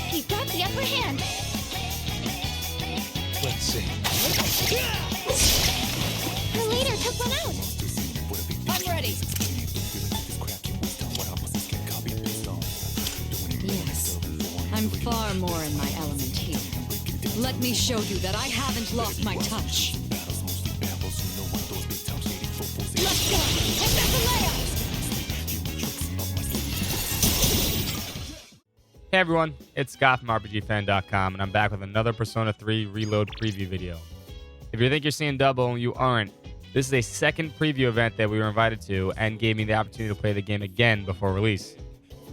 He's got the upper hand. Let's see. The leader took one out. I'm ready. Yes, I'm far more in my element here. Let me show you that I haven't lost my touch. Let's go. Take back the layout. Hey everyone, it's Scott from RPGFan.com, and I'm back with another Persona 3 Reload preview video. If you think you're seeing double, you aren't. This is a second preview event that we were invited to and gave me the opportunity to play the game again before release.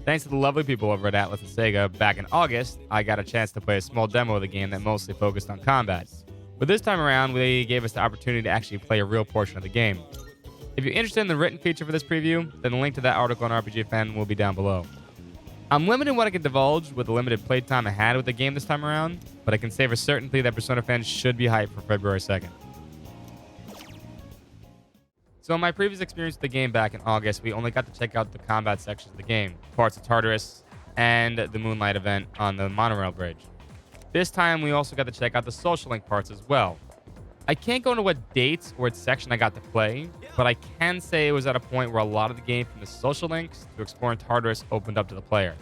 Thanks to the lovely people over at Atlas and Sega, back in August, I got a chance to play a small demo of the game that mostly focused on combat. But this time around, they gave us the opportunity to actually play a real portion of the game. If you're interested in the written feature for this preview, then the link to that article on RPG Fan will be down below. I'm limited in what I can divulge with the limited playtime I had with the game this time around, but I can say for certainty that Persona fans should be hyped for February 2nd. So in my previous experience with the game back in August, we only got to check out the combat sections of the game, parts of Tartarus, and the Moonlight event on the monorail bridge. This time, we also got to check out the social link parts as well. I can't go into what dates or what section I got to play, but I can say it was at a point where a lot of the game from the social links to exploring Tartarus opened up to the player.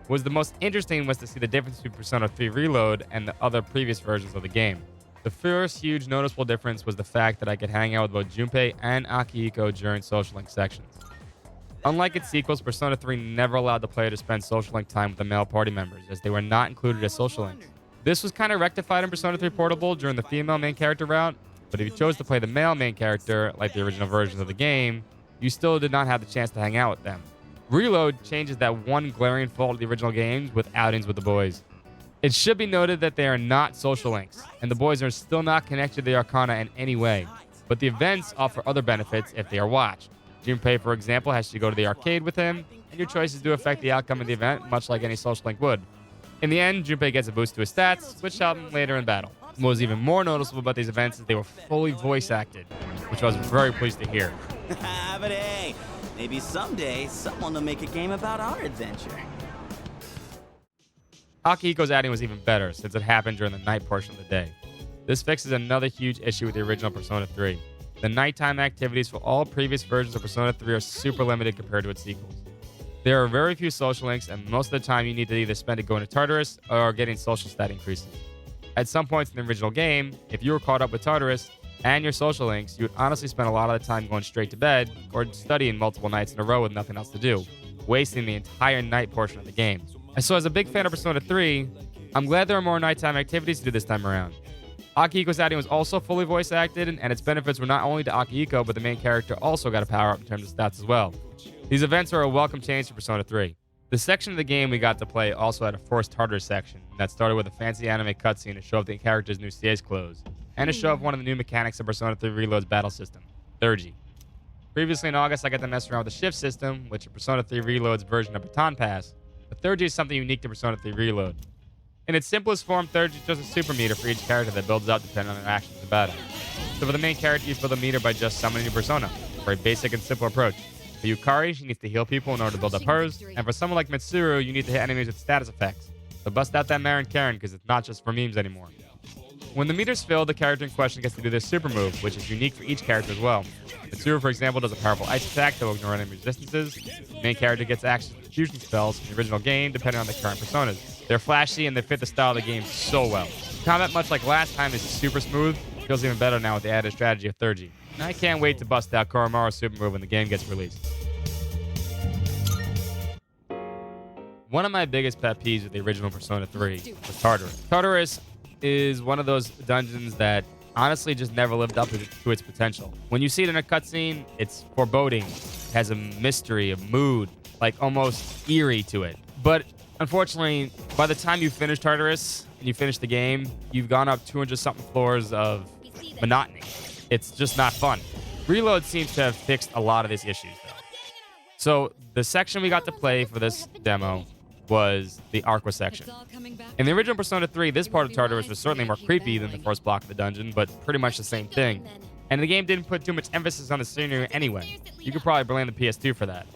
What was the most interesting was to see the difference between Persona 3 Reload and the other previous versions of the game. The first huge noticeable difference was the fact that I could hang out with both Junpei and Akihiko during social link sections. Unlike its sequels, Persona 3 never allowed the player to spend social link time with the male party members, as they were not included as social links. This was kind of rectified in Persona 3 Portable during the female main character route, but if you chose to play the male main character, like the original versions of the game, you still did not have the chance to hang out with them. Reload changes that one glaring fault of the original games with outings with the boys. It should be noted that they are not social links, and the boys are still not connected to the Arcana in any way, but the events offer other benefits if they are watched. Junpei, for example, has to go to the arcade with him, and your choices do affect the outcome of the event, much like any social link would. In the end, Junpei gets a boost to his stats, which help him later in battle. What was even more noticeable about these events is they were fully voice acted, which I was very pleased to hear. But hey, maybe someday someone will make a game about our adventure. Akihiko's outing was even better since it happened during the night portion of the day. This fixes another huge issue with the original Persona 3. The nighttime activities for all previous versions of Persona 3 are super limited compared to its sequels. There are very few social links, and most of the time you need to either spend it going to Tartarus or getting social stat increases. At some points in the original game, if you were caught up with Tartarus and your social links, you would honestly spend a lot of the time going straight to bed or studying multiple nights in a row with nothing else to do, wasting the entire night portion of the game. So as a big fan of Persona 3, I'm glad there are more nighttime activities to do this time around. Akihiko's outing was also fully voice acted, and its benefits were not only to Akihiko, but the main character also got a power up in terms of stats as well. These events are a welcome change to Persona 3. The section of the game we got to play also had a forced Tartarus section that started with a fancy anime cutscene to show off the character's new siege clothes, and to show off one of the new mechanics of Persona 3 Reload's battle system, Theurgy. Previously in August, I got to mess around with the shift system, which is Persona 3 Reload's version of Baton Pass, but Theurgy is something unique to Persona 3 Reload. In its simplest form, Theurgy is just a super meter for each character that builds up depending on their actions in battle. So for the main character, you build a meter by just summoning your persona, for a basic and simple approach. For Yukari, she needs to heal people in order to build up hers, and for someone like Mitsuru, you need to hit enemies with status effects. So bust out that Marin Karen, because it's not just for memes anymore. When the meter's filled, the character in question gets to do their super move, which is unique for each character as well. Mitsuru, for example, does a powerful ice attack to ignore enemy resistances. The main character gets access to fusion spells from the original game, depending on the current personas. They're flashy and they fit the style of the game so well. Combat, much like last time, is super smooth. Feels even better now with the added strategy of Theurgy. And I can't wait to bust out Koromaru's super move when the game gets released. One of my biggest pet peeves with the original Persona 3 was Tartarus. Tartarus is one of those dungeons that honestly just never lived up to its potential. When you see it in a cutscene, it's foreboding, it has a mystery, a mood, like almost eerie to it. But unfortunately, by the time you finish Tartarus and you finish the game, you've gone up 200-something floors of monotony. It's just not fun. Reload seems to have fixed a lot of these issues, though. So the section we got to play for this demo was the Aqua section. In the original Persona 3, this part of Tartarus was certainly more creepy than the first block of the dungeon, but pretty much the same thing. And the game didn't put too much emphasis on the scenery anyway. You could probably blame the PS2 for that.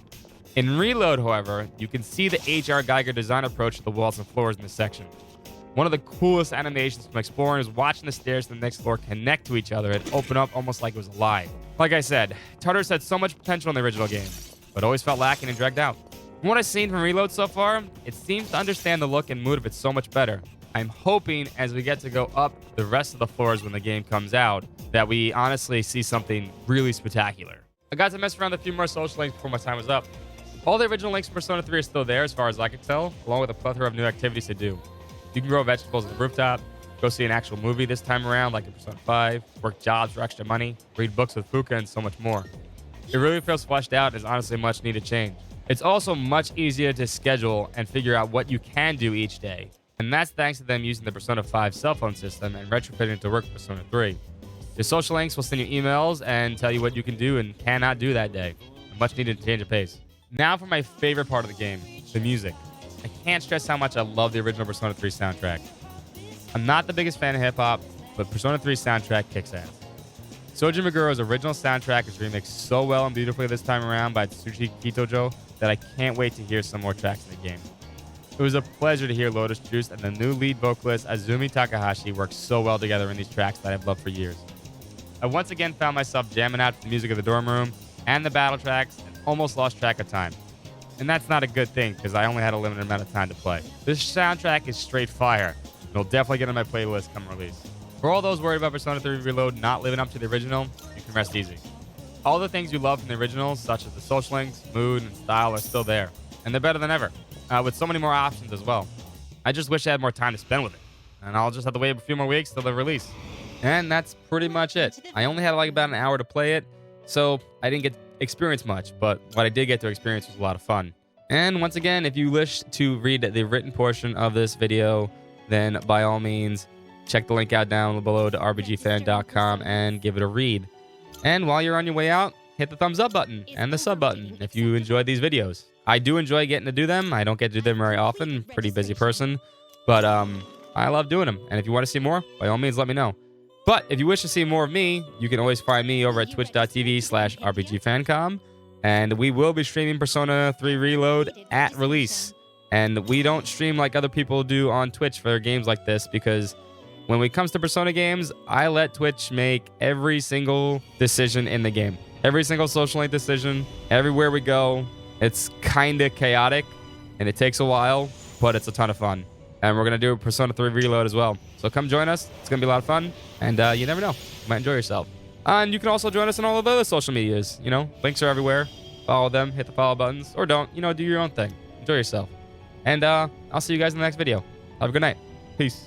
In Reload, however, you can see the H.R. Geiger design approach to the walls and floors in this section. One of the coolest animations from exploring is watching the stairs to the next floor connect to each other and open up almost like it was alive. Like I said, Tartarus had so much potential in the original game, but always felt lacking and dragged out. From what I've seen from Reload so far, it seems to understand the look and mood of it so much better. I'm hoping as we get to go up the rest of the floors when the game comes out, that we honestly see something really spectacular. I got to mess around with a few more social links before my time was up. All the original links in Persona 3 are still there as far as I can tell, along with a plethora of new activities to do. You can grow vegetables on the rooftop, go see an actual movie this time around like in Persona 5, work jobs for extra money, read books with Fuka, and so much more. It really feels fleshed out and is honestly much needed change. It's also much easier to schedule and figure out what you can do each day. And that's thanks to them using the Persona 5 cell phone system and retrofitting it to work for Persona 3. Your social links will send you emails and tell you what you can do and cannot do that day. A much needed change of pace. Now for my favorite part of the game, the music. I can't stress how much I love the original Persona 3 soundtrack. I'm not the biggest fan of hip-hop, but Persona 3 soundtrack kicks ass. Soji Meguro's original soundtrack is remixed so well and beautifully this time around by Tsuchi Kitojo that I can't wait to hear some more tracks in the game. It was a pleasure to hear Lotus Juice and the new lead vocalist Azumi Takahashi work so well together in these tracks that I've loved for years. I once again found myself jamming out to the music of the dorm room and the battle tracks and almost lost track of time. And that's not a good thing because I only had a limited amount of time to play. This soundtrack is straight fire. It'll definitely get on my playlist come release. For all those worried about Persona 3 Reload not living up to the original, you can rest easy. All the things you love from the original, such as the social links, mood, and style, are still there. And they're better than ever, with so many more options as well. I just wish I had more time to spend with it. And I'll just have to wait a few more weeks till the release. And that's pretty much it. I only had like about an hour to play it, so I didn't get to experience much, but what I did get to experience was a lot of fun. And once again, if you wish to read the written portion of this video, then by all means, check the link out down below to rbgfan.com and give it a read. And while you're on your way out, hit the thumbs up button and the sub button if you enjoyed these videos. I do enjoy getting to do them. I don't get to do them very often. Pretty busy person. But I love doing them. And if you want to see more, by all means, let me know. But if you wish to see more of me, you can always find me over at twitch.tv/rbgfancom. And we will be streaming Persona 3 Reload at release. And we don't stream like other people do on Twitch for games like this because when it comes to Persona games, I let Twitch make every single decision in the game. Every single social link decision, everywhere we go. It's kind of chaotic, and it takes a while, but it's a ton of fun. And we're going to do Persona 3 Reload as well. So come join us. It's going to be a lot of fun, and you never know. You might enjoy yourself. And you can also join us on all of the other social medias. You know, links are everywhere. Follow them, hit the follow buttons, or don't. You know, do your own thing. Enjoy yourself. And I'll see you guys in the next video. Have a good night. Peace.